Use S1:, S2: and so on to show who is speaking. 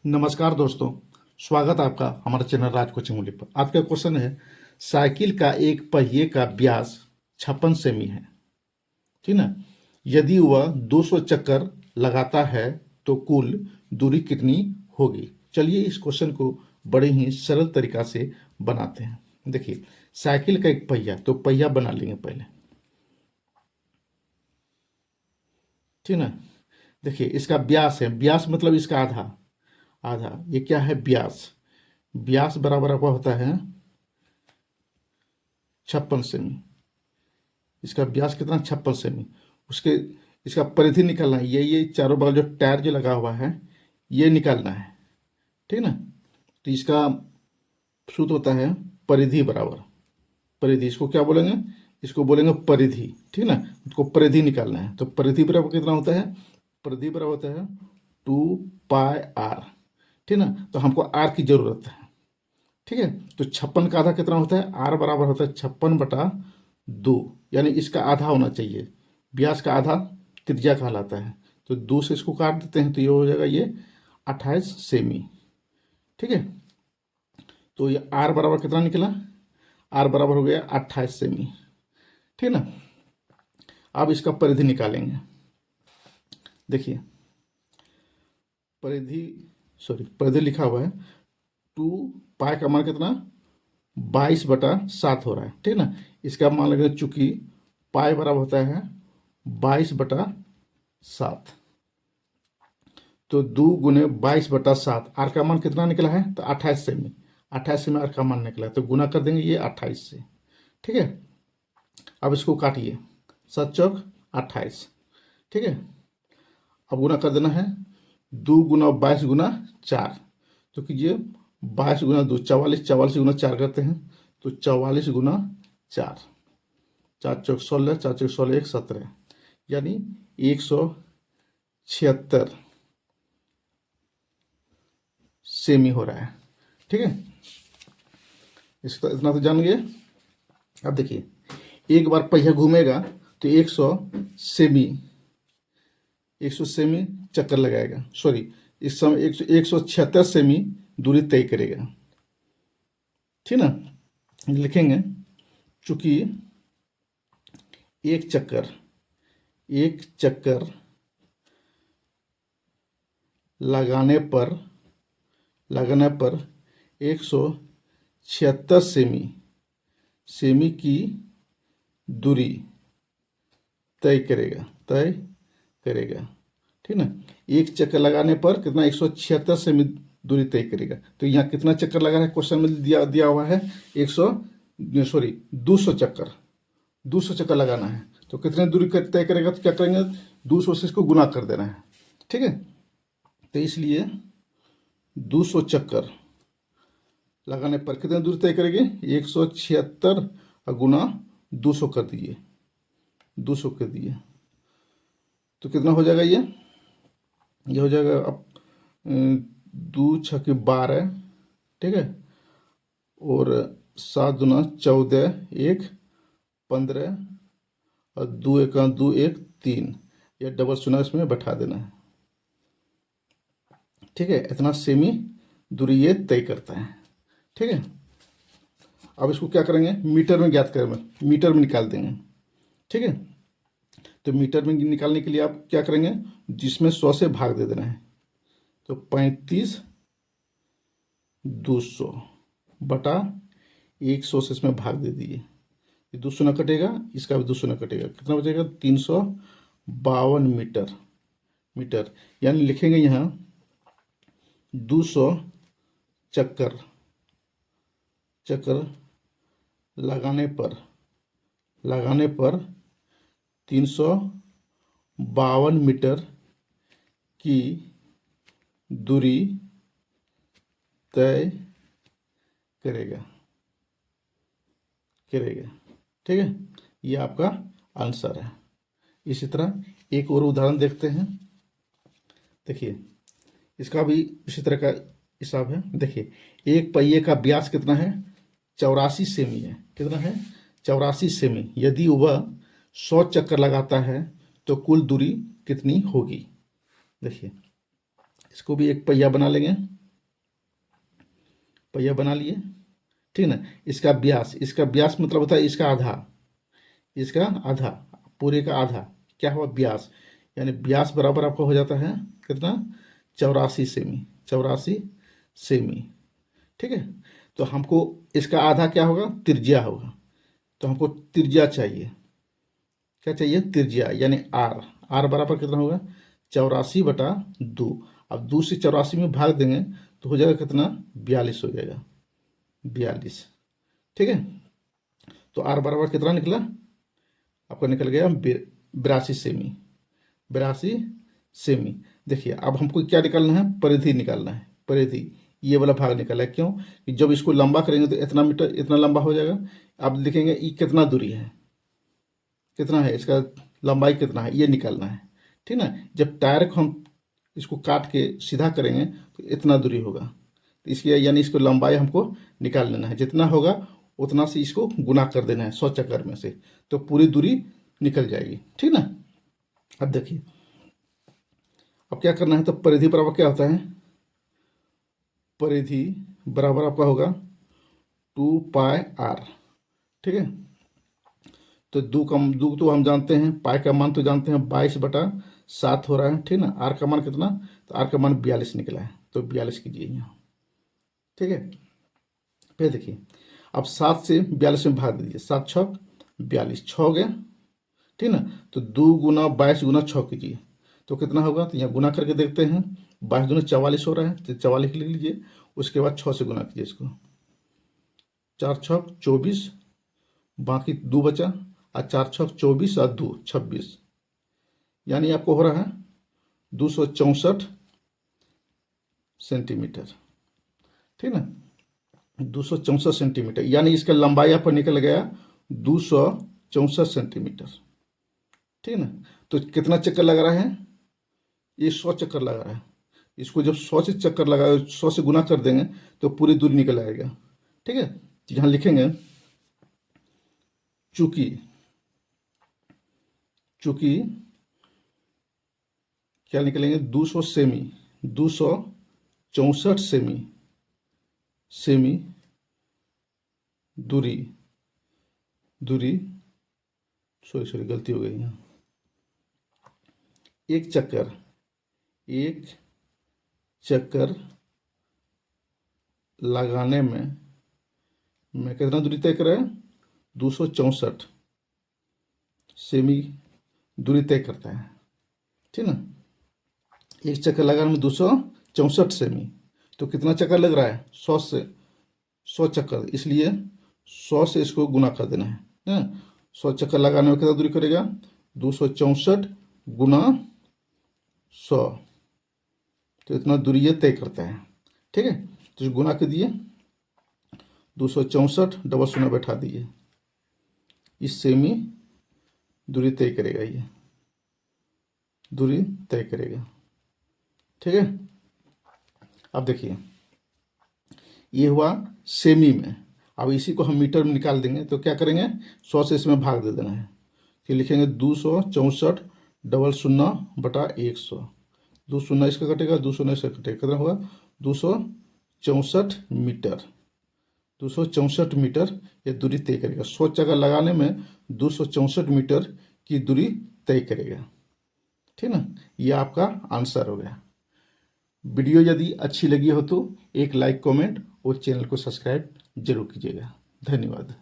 S1: नमस्कार दोस्तों, स्वागत है आपका हमारे चैनल राज कोचिंग मूल्य पर। आज का क्वेश्चन है, साइकिल का एक पहिए का व्यास 56 सेमी है, ठीक ना। यदि वह 200 चक्कर लगाता है तो कुल दूरी कितनी होगी। चलिए इस क्वेश्चन को बड़े ही सरल तरीका से बनाते हैं। देखिए, साइकिल का एक पहिया, तो पहिया बना लेंगे पहले, ठीक ना। देखिए, इसका व्यास है, व्यास मतलब इसका आधा, आधा ये क्या है, व्यास। व्यास बराबर आपका होता है 56 सेमी। इसका व्यास कितना, 56 सेमी। उसके इसका परिधि निकालना है, ये चारों बगल जो टायर जो लगा हुआ है ये निकालना है, ठीक ना। तो इसका सूत्र होता है परिधि बराबर परिधि। इसको क्या बोलेंगे, इसको बोलेंगे परिधि, ठीक ना। इसको परिधि निकालना है, तो परिधि बराबर कितना होता है, परिधि बराबर होता है 2πr, ठीक ना। तो हमको आर की जरूरत है, ठीक है। तो 56 का आधा कितना होता है, आर बराबर होता है 56/2, यानी इसका आधा होना चाहिए। व्यास का आधा त्रिज्या कहलाता है, तो 2 से इसको काट देते हैं तो ये हो जाएगा, ये 28 सेमी, ठीक है। तो ये आर बराबर कितना निकला, आर बराबर हो गया 28 सेमी, ठीक ना। अब इसका परिधि निकालेंगे। देखिए, परिधि परिधि लिखा हुआ है 2 पाई का मान कितना, 22/7 हो रहा है, ठीक ना। इसका मान लगे, चूंकि पाई बराबर होता है 22/7, तो 2 × 22/7, आर का मान कितना निकला है, तो 28 सेमी। 28 सेमी आर का मान निकला है, तो गुना कर देंगे ये 28 से, ठीक है। अब इसको काटिए, 7 × 4 = 28, ठीक है। अब गुना कर देना है, 2 × 22 × 4, तो कीजिए 22 × 2 44, 44 × 4 करते हैं तो 44 × 4, 4 × 4 = 16, 4 × 16 = 17, यानी 176 सेमी हो रहा है, ठीक है। इसका इतना तो जान गए। अब देखिए, एक बार पहिया घूमेगा तो 100 सेमी चक्कर लगाएगा, सॉरी, इस समय 176 सेमी दूरी तय करेगा, ठीक ना। लिखेंगे, चूंकि एक चक्कर लगाने पर 176 सेमी की दूरी तय करेगा, ठीक ना। एक चक्कर लगाने पर कितना, 176 सेमी दूरी तय करेगा। तो यहाँ कितना चक्कर लगा है, क्वेश्चन में दिया हुआ है 200 चक्कर, 200 चक्कर लगाना है, तो कितने दूरी तय करेगा, तो क्या करेंगे, 200 से इसको गुना कर देना है, ठीक है। तो इसलिए 200 चक्कर लगाने पर कितने दूरी तय करेंगे, 176 गुना 200 कर दिए, 200 कर दिए, तो कितना हो जाएगा, ये हो जाएगा अब 2×6 = 12, ठीक है। और 7×2 = 14, 1 15, और 2 × 1 = 3, या डबल शून्य इसमें बैठा देना है, ठीक है। इतना सेमी दूरी ये तय करता है, ठीक है। अब इसको क्या करेंगे, मीटर में ज्ञात करेंगे, मीटर में निकाल देंगे, ठीक है। तो मीटर में निकालने के लिए आप क्या करेंगे, जिसमें 100 से भाग दे देना है, तो 35/200 से इसमें भाग दे दिए, ये 200 न कटेगा, इसका भी 200 न कटेगा, कितना बचेगा, 352 मीटर, यानी लिखेंगे यहाँ 200 चक्कर लगाने पर 352 मीटर की दूरी तय करेगा, ठीक है। ये आपका आंसर है। इसी तरह एक और उदाहरण देखते हैं। देखिए, इसका भी इसी तरह का हिसाब है। देखिए, एक पहिए का व्यास कितना है, 84 सेमी है, कितना है, 84 सेमी। यदि वह 100 चक्कर लगाता है तो कुल दूरी कितनी होगी। देखिए, इसको भी एक पहिया बना लेंगे, पहिया बना लिए, ठीक ना। इसका व्यास मतलब होता है इसका आधा, इसका आधा, पूरे का आधा क्या हुआ व्यास, यानी व्यास बराबर आपका हो जाता है कितना, 84 सेमी, 84 सेमी, ठीक है। तो हमको इसका आधा क्या होगा, त्रिज्या होगा, तो हमको त्रिज्या चाहिए, क्या चाहिए, त्रिज्या, यानी आर, आर बराबर कितना होगा, 84/2। अब 2 से 84 में भाग देंगे तो हो जाएगा कितना, 42 हो जाएगा, 42, ठीक है। तो आर बराबर कितना निकला, आपका निकल गया 82 सेमी, 82 सेमी। देखिए अब हमको क्या निकालना है, परिधि निकालना है, परिधि, ये वाला भाग निकाला है, क्यों कि जब इसको लंबा करेंगे तो इतना मीटर, इतना लंबा हो जाएगा। अब देखेंगे ये कितना दूरी है, कितना है इसका, लंबाई कितना है, ये निकालना है, ठीक ना। जब टायर को हम इसको काट के सीधा करेंगे तो इतना दूरी होगा, तो इसलिए यानी इसको लंबाई हमको निकाल लेना है, जितना होगा उतना से इसको गुना कर देना है 100 चक्कर में से, तो पूरी दूरी निकल जाएगी, ठीक ना। अब देखिए अब क्या करना है, तो परिधि बराबर क्या होता है, परिधि बराबर आपका होगा 2πr, ठीक है। तो दू तो हम जानते हैं, पाई का मान तो जानते हैं 22/7 हो रहा है, ठीक ना। आर का मान कितना, तो आर का मान 42 निकला है, तो 42 कीजिए यहाँ, ठीक है। फिर देखिए अब 7 से 42 में भाग दीजिए, 7 छक 42, 6 हो गया, ठीक ना। तो 2 गुना 22 गुना 6 कीजिए तो कितना होगा, तो यहाँ गुना करके देखते हैं, 22 दूना 44 हो रहा है, तो 44 लिख लीजिए, उसके बाद 6 से गुना कीजिए इसको, 4 छक 24, बाकी 2 बचा, और 4 छक 24 और 2 26, यानी आपको हो रहा है 264 सेंटीमीटर, ठीक ना, 264 सेंटीमीटर, यानी इसका लंबाई यहाँ पर निकल गया 264 सेंटीमीटर, ठीक ना। तो कितना चक्कर लगा रहा है, ये 100 चक्कर लगा रहा है, इसको जब 100 से चक्कर लगा, 100 से गुना कर देंगे तो पूरी दूरी निकल आएगा, ठीक है। यहाँ लिखेंगे चूंकि, चूंकि क्या निकलेंगे, 200 सेमी, 264 सेमी, सेमी दूरी, दूरी, सॉरी गलती हो गई यहाँ, एक चक्कर, एक चक्कर लगाने में कितना दूरी तय करा है, 264 सेमी दूरी तय करता है, ठीक ना। एक चक्कर लगाने में 264 सेमी, तो कितना चक्कर लग रहा है, 100 से 100 चक्कर, इसलिए 100 से इसको गुना कर देना है। 100 चक्कर लगाने में कितना दूरी करेगा, 264 गुना 100, तो इतना दूरी ये तय करता है, ठीक है। तो गुना के दिए, 264 डबल शून्य बैठा दिए, इस सेमी दूरी तय करेगा, ये दूरी तय करेगा, ठीक है। अब देखिए ये हुआ सेमी में, अब इसी को हम मीटर में निकाल देंगे, तो क्या करेंगे, 100 से इसमें भाग दे देना है, फिर लिखेंगे 264 डबल शून्य बटा 100, 2 शून्य इसका कटेगा, 2 शून्य इसका कटेगा, कितना होगा, 264 मीटर, 264 मीटर ये दूरी तय करेगा, 100 चक्कर लगाने में 264 मीटर की दूरी तय करेगा, ठीक ना। ये आपका आंसर हो गया। वीडियो यदि अच्छी लगी हो तो एक लाइक, कमेंट और चैनल को सब्सक्राइब जरूर कीजिएगा। धन्यवाद।